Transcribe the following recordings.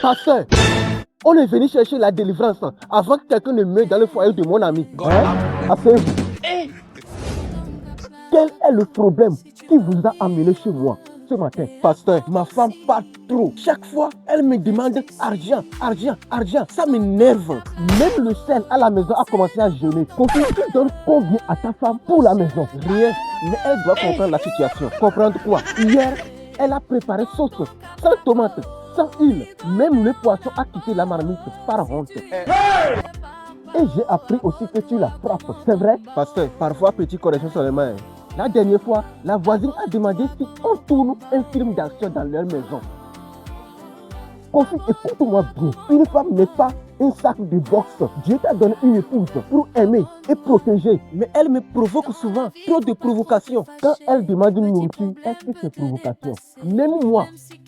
Pasteur, on est venu chercher la délivrance avant que quelqu'un ne meure dans le foyer de mon ami. Asseyez-vous. Quel est le problème qui vous a amené chez moi ce matin? Pasteur, ma femme parle trop. Chaque fois, elle me demande argent, argent, argent. Ça m'énerve. Même le sel à la maison a commencé à jeûner. Kofi, tu donnes combien à ta femme pour la maison? Rien. Mais elle doit comprendre la situation. Comprendre quoi? Hier, elle a préparé sauce sans tomate, sans huile. Même le poisson a quitté la marmite par honte. Et j'ai appris aussi que tu la frappes. C'est vrai? Pasteur, parfois petit correction seulement. Hein. La dernière fois, la voisine a demandé si on tourne un film d'action dans leur maison. Kofi, écoute-moi bien. Une femme n'est pas un sac de boxe. Dieu t'a donné une épouse pour aimer et protéger. Mais elle me provoque souvent. Trop de provocation. Quand elle demande une nourriture, est-ce que c'est provocation? Même moi,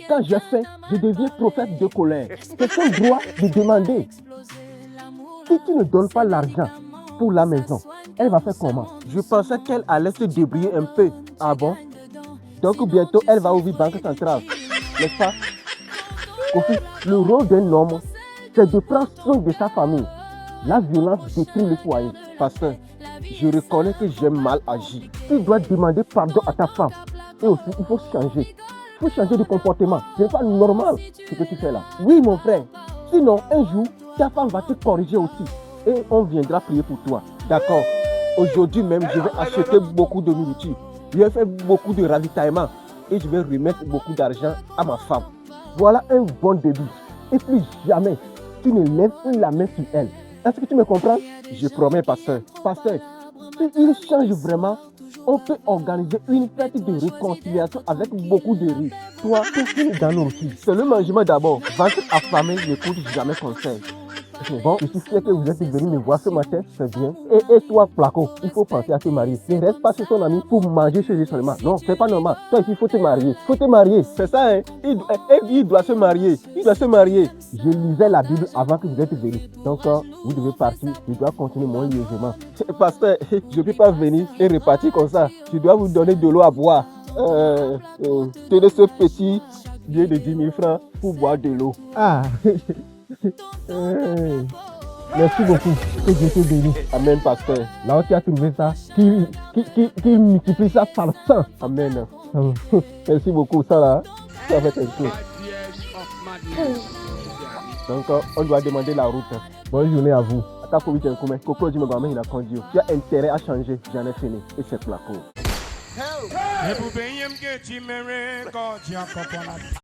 quand j'ai faim, je deviens prophète de colère. C'est son droit de demander. Si tu ne donnes pas l'argent pour la maison, elle va faire comment? Je pensais qu'elle allait se débrouiller un peu. Ah bon? Donc bientôt, elle va ouvrir banque centrale. N'est-ce pas? Kofi, le rôle d'un homme, c'est de prendre soin de sa famille. La violence détruit le foyer. Pasteur, je reconnais que j'ai mal agi. Tu dois demander pardon à ta femme. Et aussi, il faut changer. Il faut changer de comportement. Ce n'est pas normal ce que tu fais là. Oui, mon frère. Sinon, un jour, ta femme va te corriger aussi. Et on viendra prier pour toi. D'accord. Aujourd'hui même, je vais acheter beaucoup de nourriture. Je vais faire beaucoup de ravitaillement. Et je vais remettre beaucoup d'argent à ma femme. Voilà un bon début. Et plus jamais, tu ne lèves la main sur elle. Est-ce que tu me comprends? Je promets, pasteur. Pasteur, si il change vraiment, on peut organiser une fête de réconciliation avec beaucoup de riz. Toi, tu es dans nos filles. C'est le mangement d'abord. Ventre affamé n'écoute jamais conseil. Bon, je suis sûr que vous êtes venu me voir ce matin, c'est bien. Et toi, Flaco, il faut penser à te marier. Ne reste pas chez ton ami pour manger chez lui seulement. Non, c'est pas normal. Toi, il faut te marier. Il faut te marier. C'est ça, hein. Il doit se marier. Il doit se marier. Je lisais la Bible avant que vous êtes venu. Donc, vous devez partir. Je dois continuer mon liaisement. Pasteur, je ne peux pas venir et repartir comme ça. Je dois vous donner de l'eau à boire. Tenez ce petit billet de 10 000 francs pour boire de l'eau. Ah. Merci beaucoup. Que Dieu te bénisse. Amen, pasteur. Là où tu as trouvé ça, qu'il multiplie ça par 100. Amen. Merci beaucoup. Ça là, ça fait quelque chose. Donc, on doit demander la route. Bonne journée à vous. Tu as intérêt à changer. J'en ai fini. Et c'est Flaco.